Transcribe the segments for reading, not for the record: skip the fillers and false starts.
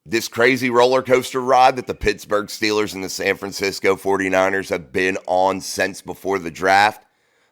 This crazy roller coaster ride that the Pittsburgh Steelers and the San Francisco 49ers have been on since before the draft,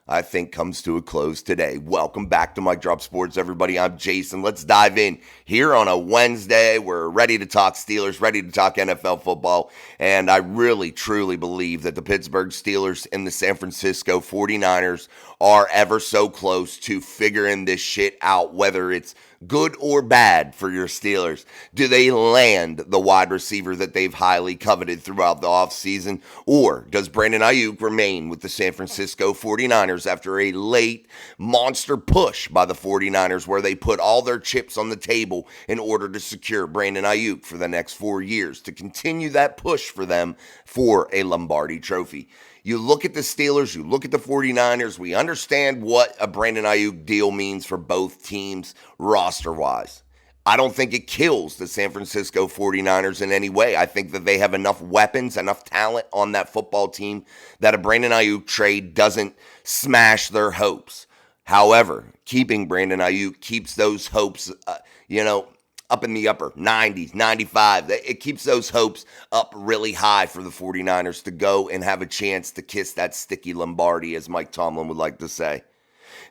I think comes to a close today. Welcome back to Mic Drop Sports, everybody. I'm Jason. Let's dive in here on a Wednesday. We're ready to talk Steelers, ready to talk NFL football, and I really, truly believe that the Pittsburgh Steelers and the San Francisco 49ers are ever so close to figuring this shit out, whether it's good or bad for your Steelers. Do they land the wide receiver that they've highly coveted throughout the offseason? Or does Brandon Aiyuk remain with the San Francisco 49ers after a late monster push by the 49ers where they put all their chips on the table in order to secure Brandon Aiyuk for the next 4 years to continue that push for them for a Lombardi trophy? You look at the Steelers, you look at the 49ers, we understand what a Brandon Aiyuk deal means for both teams roster-wise. I don't think it kills the San Francisco 49ers in any way. I think that they have enough weapons, enough talent on that football team that a Brandon Aiyuk trade doesn't smash their hopes. However, keeping Brandon Aiyuk keeps those hopes, up in the upper 90s, 95. It keeps those hopes up really high for the 49ers to go and have a chance to kiss that sticky Lombardi, as Mike Tomlin would like to say.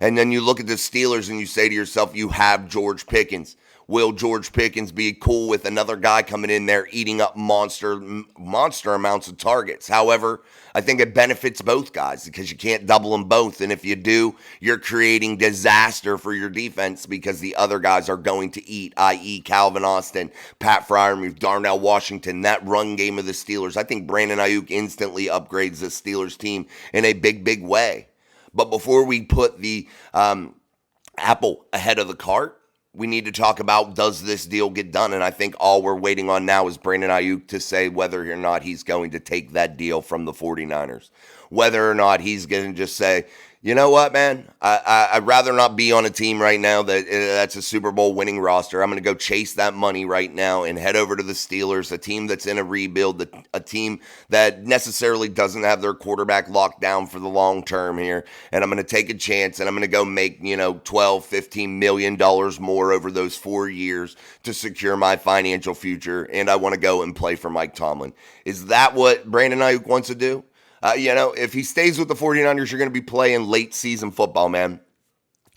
And then you look at the Steelers and you say to yourself, you have George Pickens. Will George Pickens be cool with another guy coming in there eating up monster amounts of targets? However, I think it benefits both guys because you can't double them both. And if you do, you're creating disaster for your defense because the other guys are going to eat, i.e. Calvin Austin, Pat Freiermuth, Darnell Washington, that run game of the Steelers. I think Brandon Aiyuk instantly upgrades the Steelers team in a big, big way. But before we put the apple ahead of the cart, we need to talk about, does this deal get done? And I think all we're waiting on now is Brandon Aiyuk to say whether or not he's going to take that deal from the 49ers. Whether or not he's going to just say, you know what, man, I'd rather not be on a team right now that's a Super Bowl winning roster. I'm going to go chase that money right now and head over to the Steelers, a team that's in a rebuild, a team that necessarily doesn't have their quarterback locked down for the long term here. And I'm going to take a chance and I'm going to go make, $12, $15 million more over those 4 years to secure my financial future. And I want to go and play for Mike Tomlin. Is that what Brandon Aiyuk wants to do? If he stays with the 49ers, you're going to be playing late season football, man.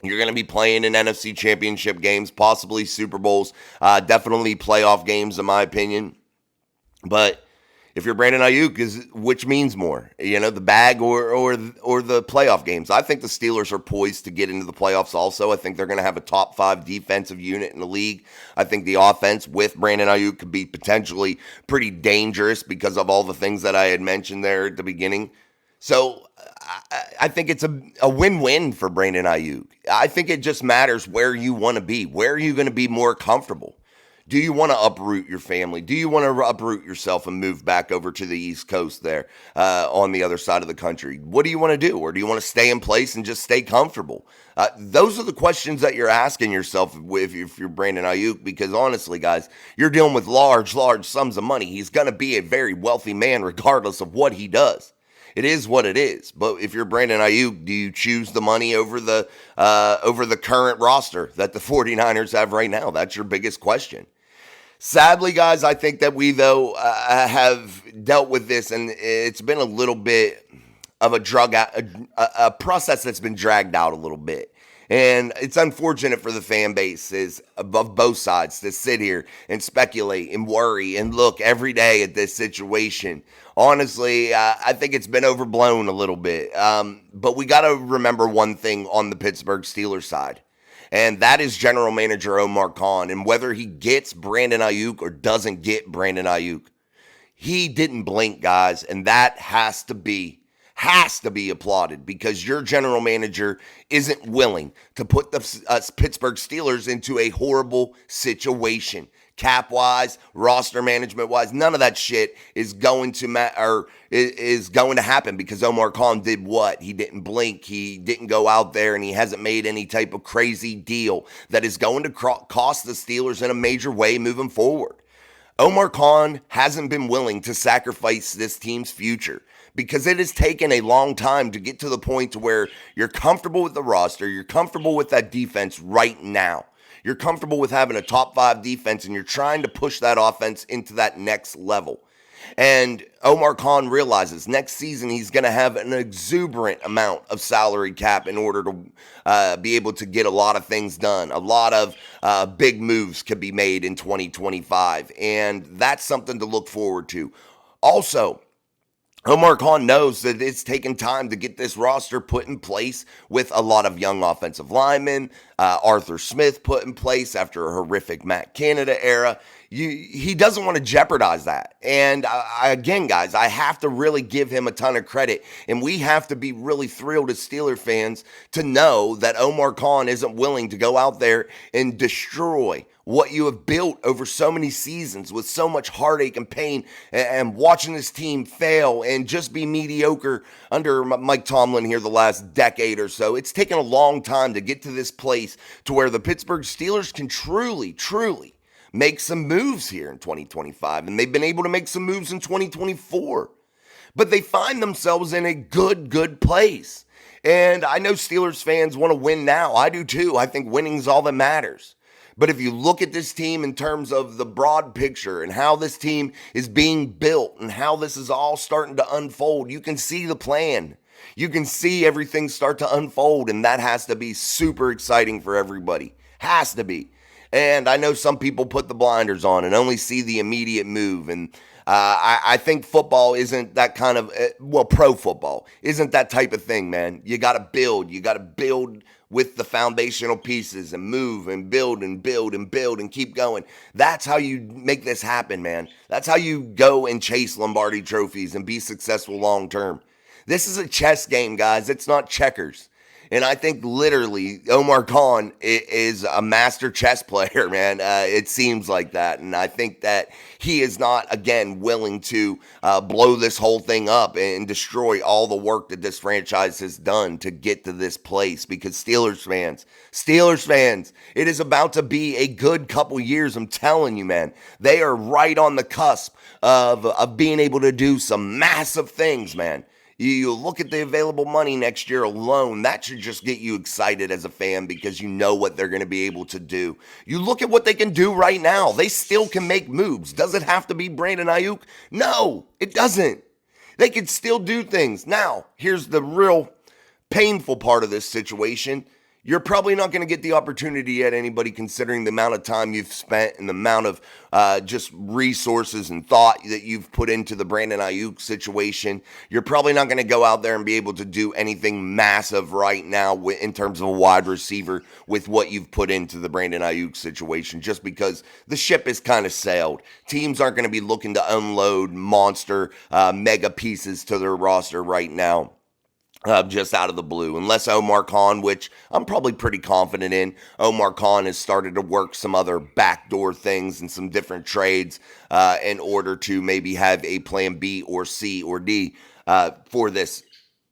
You're going to be playing in NFC championship games, possibly Super Bowls, definitely playoff games, in my opinion. But if you're Brandon Aiyuk, which means more, the bag or the playoff games? I think the Steelers are poised to get into the playoffs also. I think they're going to have a top 5 defensive unit in the league. I think the offense with Brandon Aiyuk could be potentially pretty dangerous because of all the things that I had mentioned there at the beginning. So I think it's a win-win for Brandon Aiyuk. I think it just matters where you want to be. Where are you going to be more comfortable? Do you want to uproot your family? Do you want to uproot yourself and move back over to the East Coast there on the other side of the country? What do you want to do? Or do you want to stay in place and just stay comfortable? Those are the questions that you're asking yourself if you're Brandon Aiyuk, because honestly, guys, you're dealing with large sums of money. He's going to be a very wealthy man regardless of what he does. It is what it is. But if you're Brandon Aiyuk, do you choose the money over the current roster that the 49ers have right now? That's your biggest question. Sadly, guys, I think that we, though, have dealt with this, and it's been a little bit of a process that's been dragged out a little bit. And it's unfortunate for the fan bases of both sides to sit here and speculate and worry and look every day at this situation. Honestly, I think it's been overblown a little bit. But we got to remember one thing on the Pittsburgh Steelers side. And that is general manager Omar Khan. And whether he gets Brandon Aiyuk or doesn't get Brandon Aiyuk, he didn't blink, guys. And that has to be applauded because your general manager isn't willing to put the Pittsburgh Steelers into a horrible situation. Cap-wise, roster management-wise, none of that shit is going to is going to happen because Omar Khan did what? He didn't blink. He didn't go out there, and he hasn't made any type of crazy deal that is going to cost the Steelers in a major way moving forward. Omar Khan hasn't been willing to sacrifice this team's future because it has taken a long time to get to the point to where you're comfortable with the roster, you're comfortable with that defense right now. You're comfortable with having a top 5 defense, and you're trying to push that offense into that next level. And Omar Khan realizes next season he's going to have an exuberant amount of salary cap in order to be able to get a lot of things done. A lot of big moves could be made in 2025, and that's something to look forward to. Also, Omar Khan knows that it's taken time to get this roster put in place with a lot of young offensive linemen, Arthur Smith put in place after a horrific Matt Canada era. He doesn't want to jeopardize that. And again, guys, I have to really give him a ton of credit. And we have to be really thrilled as Steeler fans to know that Omar Khan isn't willing to go out there and destroy what you have built over so many seasons with so much heartache and pain, and watching this team fail and just be mediocre under Mike Tomlin here the last decade or so. It's taken a long time to get to this place to where the Pittsburgh Steelers can truly make some moves here in 2025, and they've been able to make some moves in 2024. But they find themselves in a good place. And I know Steelers fans want to win now. I do too. I think winning is all that matters. But if you look at this team in terms of the broad picture and how this team is being built and how this is all starting to unfold, you can see the plan. You can see everything start to unfold, and that has to be super exciting for everybody. Has to be. And I know some people put the blinders on and only see the immediate move. And I think football isn't that kind of, pro football isn't that type of thing, man. You got to build. You got to build with the foundational pieces and move and build and build and build and keep going. That's how you make this happen, man. That's how you go and chase Lombardi trophies and be successful long term. This is a chess game, guys. It's not checkers. And I think literally Omar Khan is a master chess player, man. It seems like that. And I think that he is not, again, willing to blow this whole thing up and destroy all the work that this franchise has done to get to this place. Because Steelers fans, it is about to be a good couple years. I'm telling you, man. They are right on the cusp of being able to do some massive things, man. You look at the available money next year alone, that should just get you excited as a fan because you know what they're going to be able to do. You look at what they can do right now. They still can make moves. Does it have to be Brandon Aiyuk? No, it doesn't. They can still do things. Now, here's the real painful part of this situation. You're probably not going to get the opportunity at anybody, considering the amount of time you've spent and the amount of just resources and thought that you've put into the Brandon Aiyuk situation. You're probably not going to go out there and be able to do anything massive right now in terms of a wide receiver with what you've put into the Brandon Aiyuk situation, just because the ship is kind of sailed. Teams aren't going to be looking to unload monster mega pieces to their roster right now. Just out of the blue, unless Omar Khan, which I'm probably pretty confident in, Omar Khan has started to work some other backdoor things and some different trades in order to maybe have a plan B or C or D for this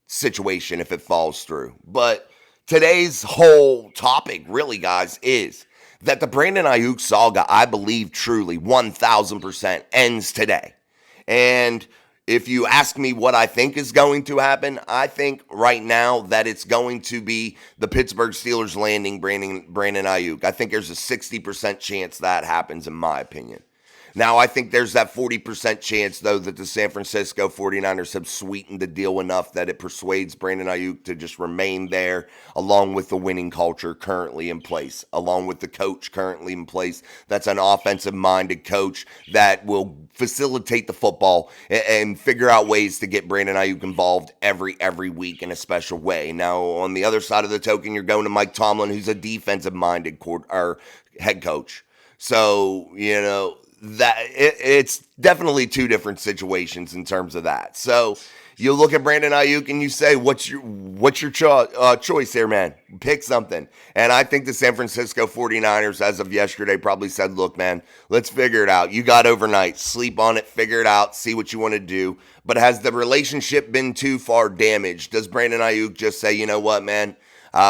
situation if it falls through. But today's whole topic, really, guys, is that the Brandon Aiyuk saga, I believe truly 1,000% ends today. And if you ask me what I think is going to happen, I think right now that it's going to be the Pittsburgh Steelers landing Brandon Aiyuk. I think there's a 60% chance that happens, in my opinion. Now, I think there's that 40% chance, though, that the San Francisco 49ers have sweetened the deal enough that it persuades Brandon Aiyuk to just remain there, along with the winning culture currently in place, along with the coach currently in place. That's an offensive-minded coach that will facilitate the football and figure out ways to get Brandon Aiyuk involved every week in a special way. Now, on the other side of the token, you're going to Mike Tomlin, who's a defensive-minded head coach. So, you know, that it's definitely two different situations in terms of that. So you look at Brandon Aiyuk and you say, what's your choice here, man? Pick something. And I think the San Francisco 49ers, as of yesterday, probably said, look, man, let's figure it out. You got overnight. Sleep on it. Figure it out. See what you want to do. But has the relationship been too far damaged? Does Brandon Aiyuk just say, you know what, man?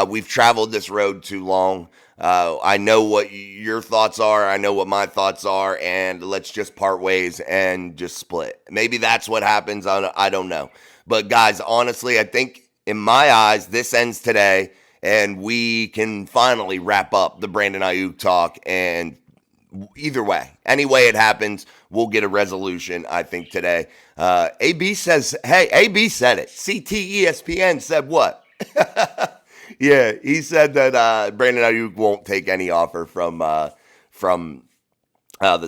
We've traveled this road too long. I know what your thoughts are. I know what my thoughts are. And let's just part ways and just split. Maybe that's what happens. I don't know. But guys, honestly, I think in my eyes, this ends today. and we can finally wrap up the Brandon Aiyuk talk. And either way, any way it happens, we'll get a resolution, I think, today. AB says, hey, AB said it. CTESPN said what? Yeah, he said that Brandon Aiyuk won't take any offer from the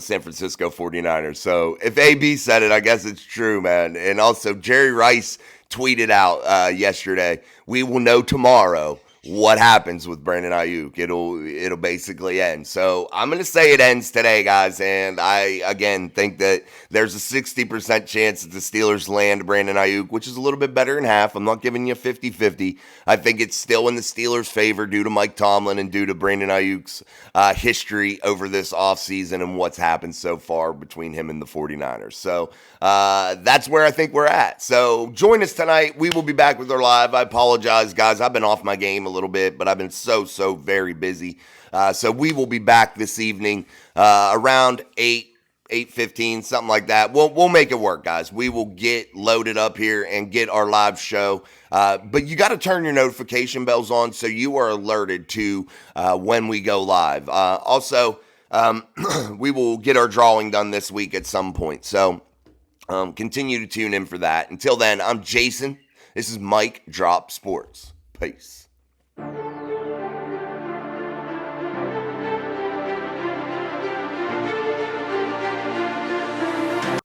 San Francisco 49ers. So if AB said it, I guess it's true, man. And also, Jerry Rice tweeted out yesterday, we will know tomorrow what happens with Brandon Aiyuk. It'll basically end. So I'm going to say it ends today, guys. And I, again, think that there's a 60% chance that the Steelers land Brandon Aiyuk, which is a little bit better than half. I'm not giving you 50-50. I think it's still in the Steelers' favor due to Mike Tomlin and due to Brandon Aiyuk's history over this offseason and what's happened so far between him and the 49ers. So that's where I think we're at. So join us tonight. We will be back with our live. I apologize, guys. I've been off my game a little bit, but I've been so very busy. So we will be back this evening around 8:15, something like that. We'll make it work, guys. We will get loaded up here and get our live show. But you got to turn your notification bells on so you are alerted to when we go live. Also, we will get our drawing done this week at some point. So continue to tune in for that. Until then, I'm Jason. This is Mike Drop Sports. Peace.